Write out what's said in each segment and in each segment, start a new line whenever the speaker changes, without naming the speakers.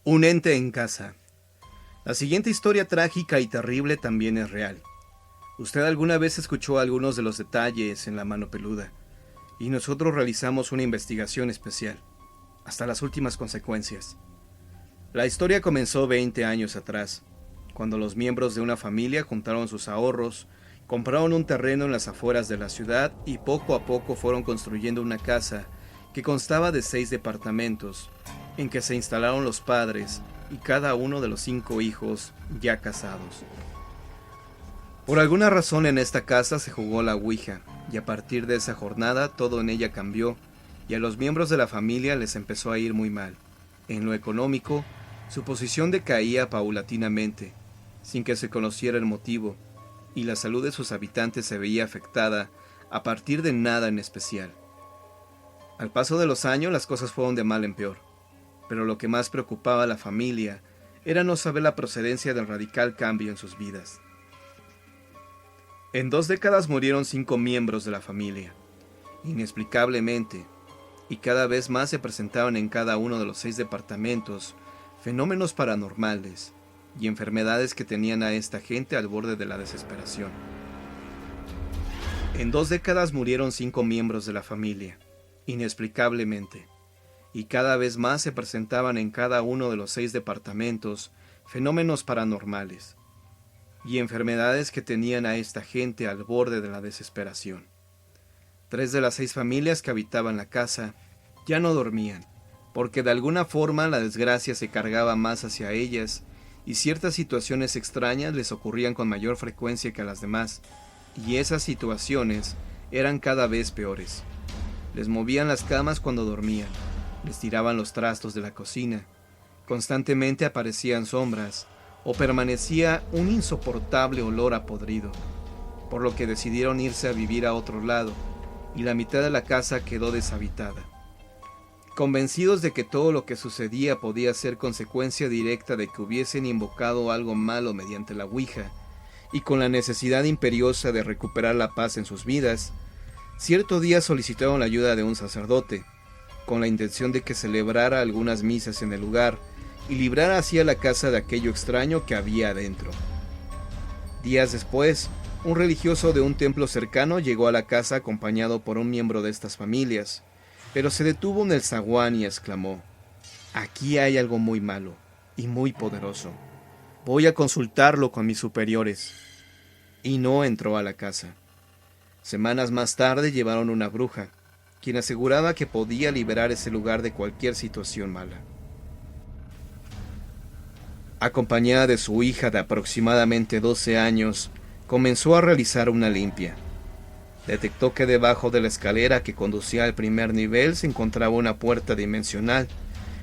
Un ente en casa. La siguiente historia trágica y terrible también es real. Usted alguna vez escuchó algunos de los detalles en La Mano Peluda, y nosotros realizamos una investigación especial, hasta las últimas consecuencias. La historia comenzó 20 años atrás, cuando los miembros de una familia juntaron sus ahorros, compraron un terreno en las afueras de la ciudad y poco a poco fueron construyendo una casa que constaba de 6 departamentos, en que se instalaron los padres y cada uno de los 5 hijos ya casados. Por alguna razón en esta casa se jugó la Ouija, y a partir de esa jornada todo en ella cambió, y a los miembros de la familia les empezó a ir muy mal. En lo económico, su posición decaía paulatinamente, sin que se conociera el motivo, y la salud de sus habitantes se veía afectada a partir de nada en especial. Al paso de los años las cosas fueron de mal en peor, pero lo que más preocupaba a la familia era no saber la procedencia del radical cambio en sus vidas. En 2 décadas murieron 5 miembros de la familia, inexplicablemente, y cada vez más se presentaban en cada uno de los 6 departamentos fenómenos paranormales y enfermedades que tenían a esta gente al borde de la desesperación. En 2 décadas murieron 5 miembros de la familia, inexplicablemente, y cada vez más se presentaban en cada uno de los 6 departamentos fenómenos paranormales y enfermedades que tenían a esta gente al borde de la desesperación. 3 de las 6 familias que habitaban la casa ya no dormían, porque de alguna forma la desgracia se cargaba más hacia ellas y ciertas situaciones extrañas les ocurrían con mayor frecuencia que a las demás, y esas situaciones eran cada vez peores. Les movían las camas cuando dormían, les tiraban los trastos de la cocina, constantemente aparecían sombras o permanecía un insoportable olor a podrido, por lo que decidieron irse a vivir a otro lado, y la mitad de la casa quedó deshabitada. Convencidos de que todo lo que sucedía podía ser consecuencia directa de que hubiesen invocado algo malo mediante la Ouija, y con la necesidad imperiosa de recuperar la paz en sus vidas, cierto día solicitaron la ayuda de un sacerdote, con la intención de que celebrara algunas misas en el lugar y librara así a la casa de aquello extraño que había adentro. Días después, un religioso de un templo cercano llegó a la casa acompañado por un miembro de estas familias, pero se detuvo en el zaguán y exclamó: «Aquí hay algo muy malo y muy poderoso. Voy a consultarlo con mis superiores». Y no entró a la casa. Semanas más tarde llevaron una bruja, quien aseguraba que podía liberar ese lugar de cualquier situación mala. Acompañada de su hija de aproximadamente 12 años, comenzó a realizar una limpia. Detectó que debajo de la escalera que conducía al primer nivel se encontraba una puerta dimensional,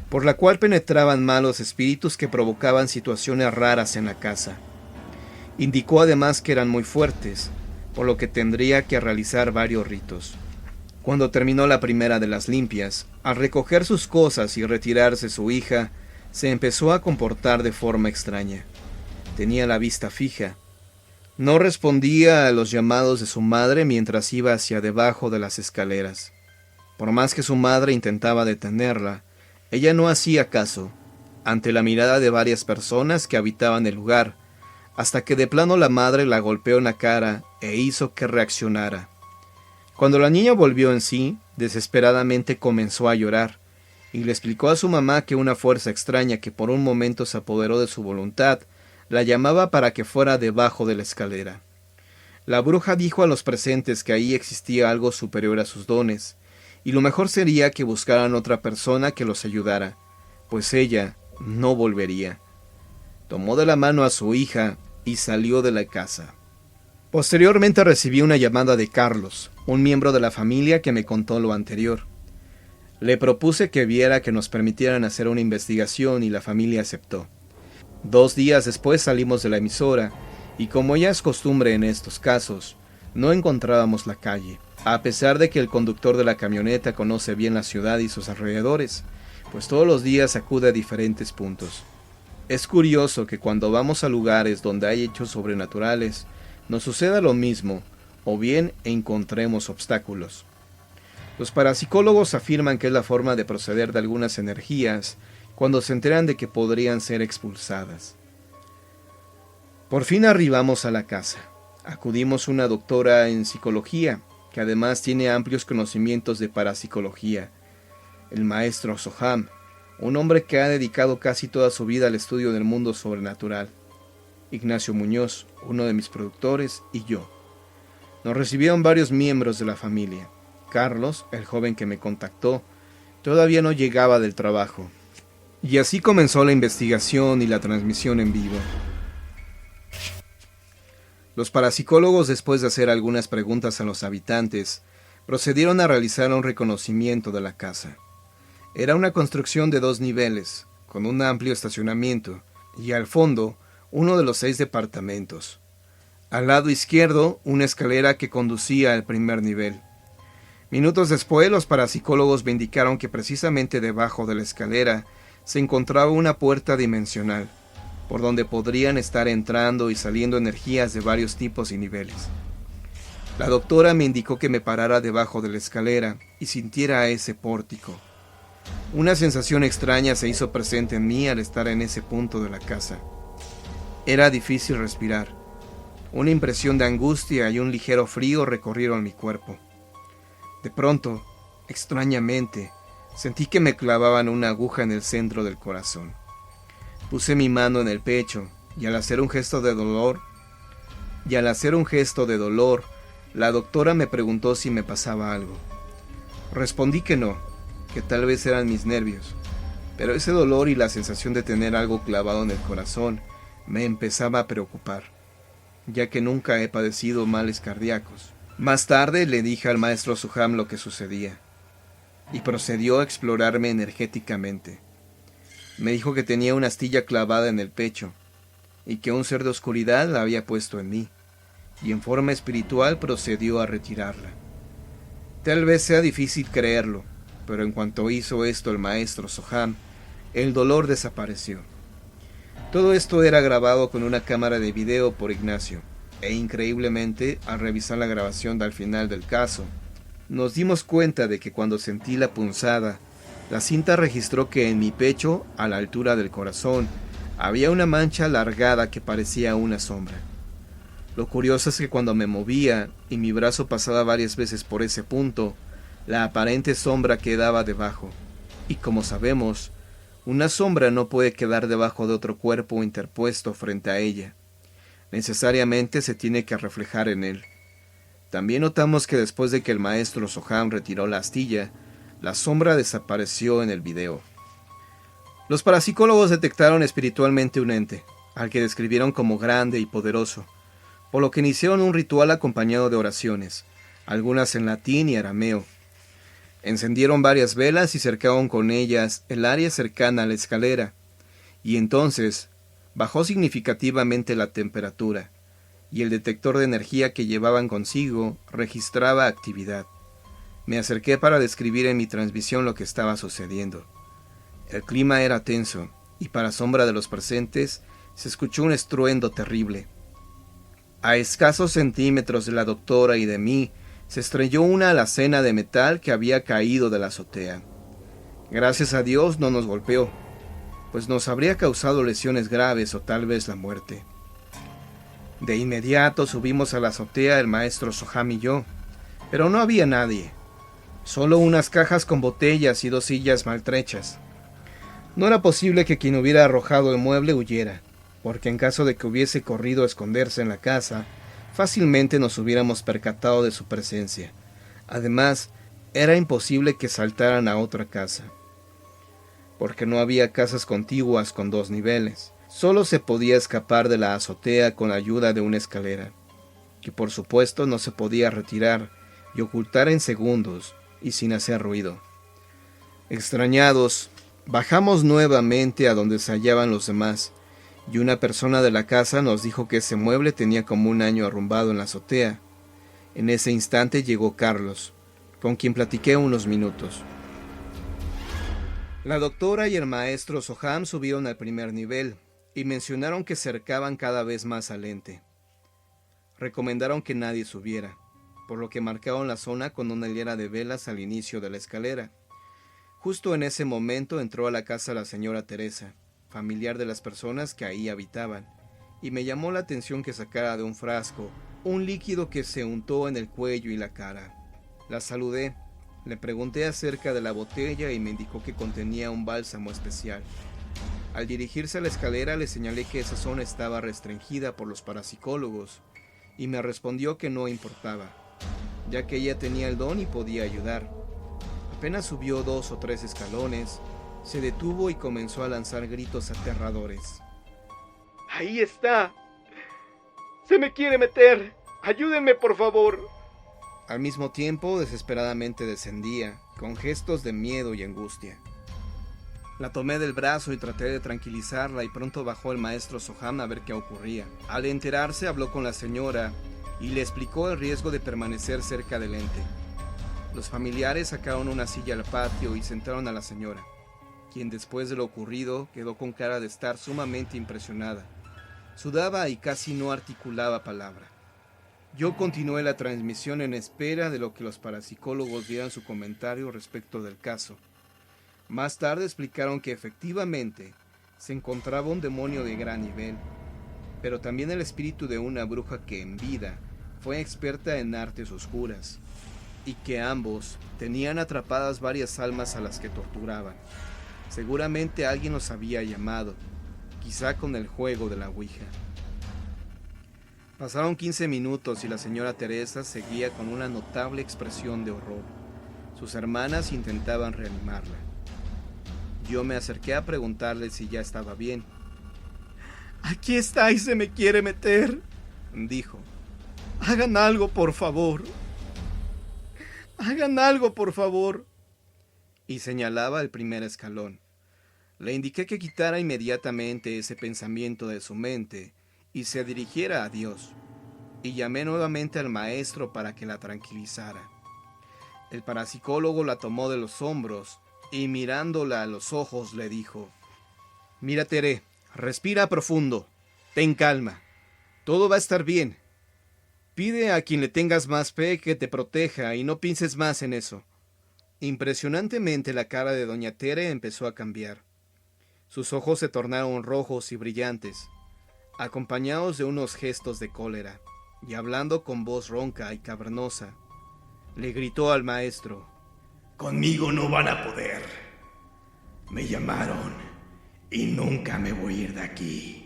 por la cual penetraban malos espíritus que provocaban situaciones raras en la casa. Indicó además que eran muy fuertes, por lo que tendría que realizar varios ritos. Cuando terminó la primera de las limpias, al recoger sus cosas y retirarse su hija, se empezó a comportar de forma extraña. Tenía la vista fija. No respondía a los llamados de su madre mientras iba hacia debajo de las escaleras. Por más que su madre intentaba detenerla, ella no hacía caso, ante la mirada de varias personas que habitaban el lugar, hasta que de plano la madre la golpeó en la cara e hizo que reaccionara. Cuando la niña volvió en sí, desesperadamente comenzó a llorar, y le explicó a su mamá que una fuerza extraña que por un momento se apoderó de su voluntad, la llamaba para que fuera debajo de la escalera. La bruja dijo a los presentes que ahí existía algo superior a sus dones, y lo mejor sería que buscaran otra persona que los ayudara, pues ella no volvería. Tomó de la mano a su hija y salió de la casa. Posteriormente recibí una llamada de Carlos, un miembro de la familia que me contó lo anterior. Le propuse que viera que nos permitieran hacer una investigación y la familia aceptó. 2 días después salimos de la emisora y, como ya es costumbre en estos casos, no encontrábamos la calle, a pesar de que el conductor de la camioneta conoce bien la ciudad y sus alrededores, pues todos los días acude a diferentes puntos. Es curioso que cuando vamos a lugares donde hay hechos sobrenaturales, nos suceda lo mismo, o bien encontremos obstáculos. Los parapsicólogos afirman que es la forma de proceder de algunas energías cuando se enteran de que podrían ser expulsadas. Por fin arribamos a la casa. Acudimos a una doctora en psicología, que además tiene amplios conocimientos de parapsicología, el maestro Soham, un hombre que ha dedicado casi toda su vida al estudio del mundo sobrenatural. Ignacio Muñoz, uno de mis productores, y yo. Nos recibieron varios miembros de la familia. Carlos, el joven que me contactó, todavía no llegaba del trabajo. Y así comenzó la investigación y la transmisión en vivo. Los parapsicólogos, después de hacer algunas preguntas a los habitantes, procedieron a realizar un reconocimiento de la casa. Era una construcción de 2 niveles, con un amplio estacionamiento, y al fondo, uno de los 6 departamentos. Al lado izquierdo, una escalera que conducía al primer nivel. Minutos después, los parapsicólogos me indicaron que precisamente debajo de la escalera se encontraba una puerta dimensional, por donde podrían estar entrando y saliendo energías de varios tipos y niveles. La doctora me indicó que me parara debajo de la escalera y sintiera ese pórtico. Una sensación extraña se hizo presente en mí al estar en ese punto de la casa. Era difícil respirar. Una impresión de angustia y un ligero frío recorrieron mi cuerpo. De pronto, extrañamente, sentí que me clavaban una aguja en el centro del corazón. Puse mi mano en el pecho y al hacer un gesto de dolor, la doctora me preguntó si me pasaba algo. Respondí que no, que tal vez eran mis nervios, pero ese dolor y la sensación de tener algo clavado en el corazón me empezaba a preocupar, ya que nunca he padecido males cardíacos. Más tarde le dije al maestro Soham lo que sucedía, y procedió a explorarme energéticamente. Me dijo que tenía una astilla clavada en el pecho, y que un ser de oscuridad la había puesto en mí, y en forma espiritual procedió a retirarla. Tal vez sea difícil creerlo, pero en cuanto hizo esto el maestro Soham, el dolor desapareció. Todo esto era grabado con una cámara de video por Ignacio, e increíblemente, al revisar la grabación al final del caso, nos dimos cuenta de que cuando sentí la punzada, la cinta registró que en mi pecho, a la altura del corazón, había una mancha alargada que parecía una sombra. Lo curioso es que cuando me movía y mi brazo pasaba varias veces por ese punto, la aparente sombra quedaba debajo. Y como sabemos, una sombra no puede quedar debajo de otro cuerpo interpuesto frente a ella. Necesariamente se tiene que reflejar en él. También notamos que después de que el maestro Soham retiró la astilla, la sombra desapareció en el video. Los parapsicólogos detectaron espiritualmente un ente, al que describieron como grande y poderoso, por lo que iniciaron un ritual acompañado de oraciones, algunas en latín y arameo. Encendieron varias velas y cercaron con ellas el área cercana a la escalera, y entonces bajó significativamente la temperatura, y el detector de energía que llevaban consigo registraba actividad. Me acerqué para describir en mi transmisión lo que estaba sucediendo. El clima era tenso, y para asombro de los presentes, se escuchó un estruendo terrible. A escasos centímetros de la doctora y de mí, se estrelló una alacena de metal que había caído de la azotea. Gracias a Dios no nos golpeó, pues nos habría causado lesiones graves o tal vez la muerte. De inmediato subimos a la azotea el maestro Soham y yo, pero no había nadie. Solo unas cajas con botellas y 2 sillas maltrechas. No era posible que quien hubiera arrojado el mueble huyera, porque en caso de que hubiese corrido a esconderse en la casa, fácilmente nos hubiéramos percatado de su presencia. Además, era imposible que saltaran a otra casa, porque no había casas contiguas con 2 niveles. Solo se podía escapar de la azotea con ayuda de una escalera, que por supuesto no se podía retirar y ocultar en segundos y sin hacer ruido. Extrañados, bajamos nuevamente a donde se hallaban los demás, y una persona de la casa nos dijo que ese mueble tenía como 1 año arrumbado en la azotea. En ese instante llegó Carlos, con quien platiqué unos minutos. La doctora y el maestro Soham subieron al primer nivel y mencionaron que cercaban cada vez más al ente. Recomendaron que nadie subiera, por lo que marcaron la zona con una hilera de velas al inicio de la escalera. Justo en ese momento entró a la casa la señora Teresa, familiar de las personas que ahí habitaban, y me llamó la atención que sacara de un frasco un líquido que se untó en el cuello y la cara. La saludé, le pregunté acerca de la botella y me indicó que contenía un bálsamo especial. Al dirigirse a la escalera le señalé que esa zona estaba restringida por los parapsicólogos y me respondió que no importaba, ya que ella tenía el don y podía ayudar. Apenas subió 2 o 3 escalones, se detuvo y comenzó a lanzar gritos aterradores.
¡Ahí está! ¡Se me quiere meter! ¡Ayúdenme, por favor!
Al mismo tiempo, desesperadamente descendía, con gestos de miedo y angustia. La tomé del brazo y traté de tranquilizarla y pronto bajó el maestro Soham a ver qué ocurría. Al enterarse habló con la señora y le explicó el riesgo de permanecer cerca del ente. Los familiares sacaron una silla al patio y sentaron a la señora, quien después de lo ocurrido quedó con cara de estar sumamente impresionada. Sudaba y casi no articulaba palabra. Yo continué la transmisión en espera de lo que los parapsicólogos dieran su comentario respecto del caso. Más tarde explicaron que efectivamente se encontraba un demonio de gran nivel, pero también el espíritu de una bruja que en vida fue experta en artes oscuras, y que ambos tenían atrapadas varias almas a las que torturaban. Seguramente alguien los había llamado, quizá con el juego de la Ouija. Pasaron 15 minutos y la señora Teresa seguía con una notable expresión de horror. Sus hermanas intentaban reanimarla. Yo me acerqué a preguntarle si ya estaba bien.
¡Aquí está y se me quiere meter!,
dijo.
¡Hagan algo, por favor! ¡Hagan algo, por favor!
Y señalaba el primer escalón. Le indiqué que quitara inmediatamente ese pensamiento de su mente y se dirigiera a Dios, y llamé nuevamente al maestro para que la tranquilizara. El parapsicólogo la tomó de los hombros y mirándola a los ojos le dijo: «Mira, Tere, respira profundo, ten calma, todo va a estar bien. Pide a quien le tengas más fe que te proteja y no pienses más en eso». Impresionantemente la cara de doña Tere empezó a cambiar. Sus ojos se tornaron rojos y brillantes, acompañados de unos gestos de cólera, y hablando con voz ronca y cavernosa, le gritó al maestro:
«Conmigo no van a poder. Me llamaron y nunca me voy a ir de aquí».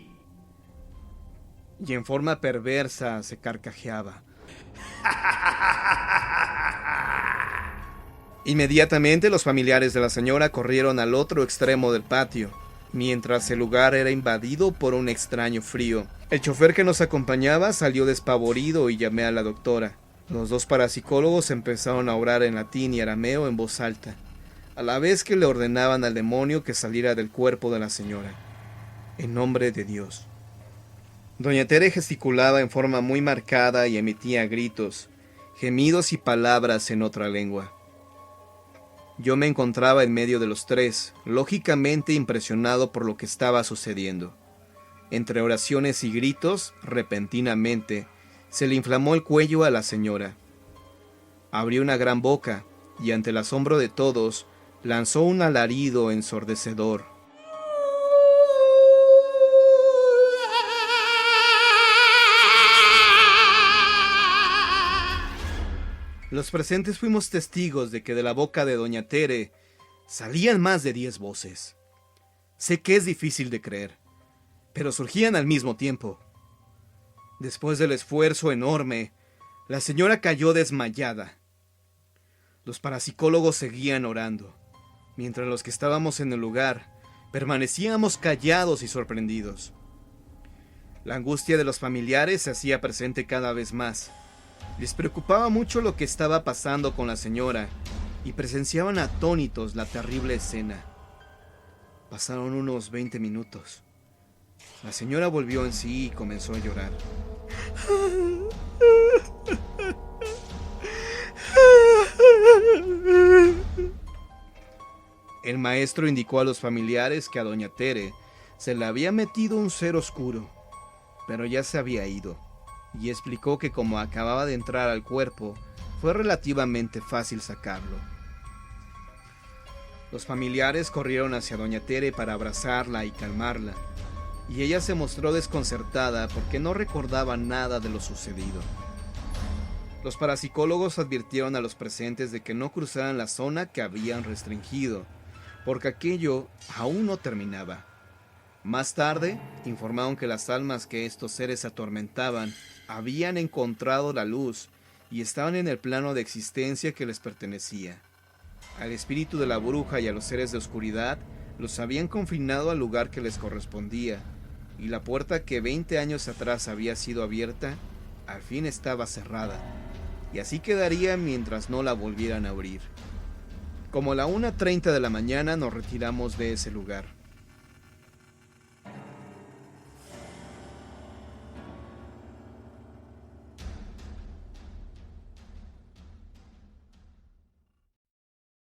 Y en forma perversa se carcajeaba. Inmediatamente los familiares de la señora corrieron al otro extremo del patio, mientras el lugar era invadido por un extraño frío. El chofer que nos acompañaba salió despavorido y llamé a la doctora. Los 2 parapsicólogos empezaron a orar en latín y arameo en voz alta, a la vez que le ordenaban al demonio que saliera del cuerpo de la señora, en nombre de Dios. Doña Tere gesticulaba en forma muy marcada y emitía gritos, gemidos y palabras en otra lengua. Yo me encontraba en medio de los 3, lógicamente impresionado por lo que estaba sucediendo. Entre oraciones y gritos, repentinamente, se le inflamó el cuello a la señora. Abrió una gran boca y ante el asombro de todos, lanzó un alarido ensordecedor. Los presentes fuimos testigos de que de la boca de doña Tere salían más de 10 voces. Sé que es difícil de creer, pero surgían al mismo tiempo. Después del esfuerzo enorme, la señora cayó desmayada. Los parapsicólogos seguían orando, mientras los que estábamos en el lugar permanecíamos callados y sorprendidos. La angustia de los familiares se hacía presente cada vez más. Les preocupaba mucho lo que estaba pasando con la señora y presenciaban atónitos la terrible escena. Pasaron unos 20 minutos. La señora volvió en sí y comenzó a llorar. El maestro indicó a los familiares que a doña Tere se le había metido un ser oscuro, pero ya se había ido, y explicó que como acababa de entrar al cuerpo, fue relativamente fácil sacarlo. Los familiares corrieron hacia doña Tere para abrazarla y calmarla, y ella se mostró desconcertada porque no recordaba nada de lo sucedido. Los parapsicólogos advirtieron a los presentes de que no cruzaran la zona que habían restringido, porque aquello aún no terminaba. Más tarde, informaron que las almas que estos seres atormentaban habían encontrado la luz y estaban en el plano de existencia que les pertenecía. Al espíritu de la bruja y a los seres de oscuridad los habían confinado al lugar que les correspondía, y la puerta que 20 años atrás había sido abierta, al fin estaba cerrada, y así quedaría mientras no la volvieran a abrir. Como a la 1:30 de la mañana nos retiramos de ese lugar.